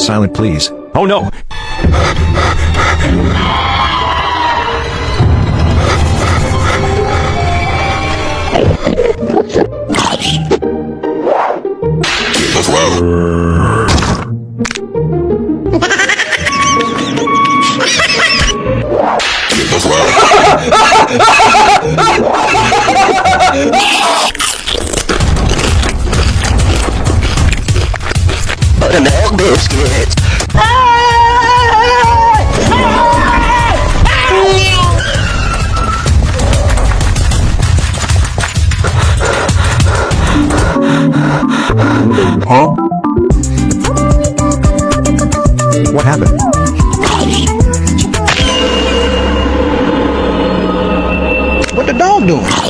Silent, please. Oh no! An egg biscuit. Huh? What happened? What the dog doing?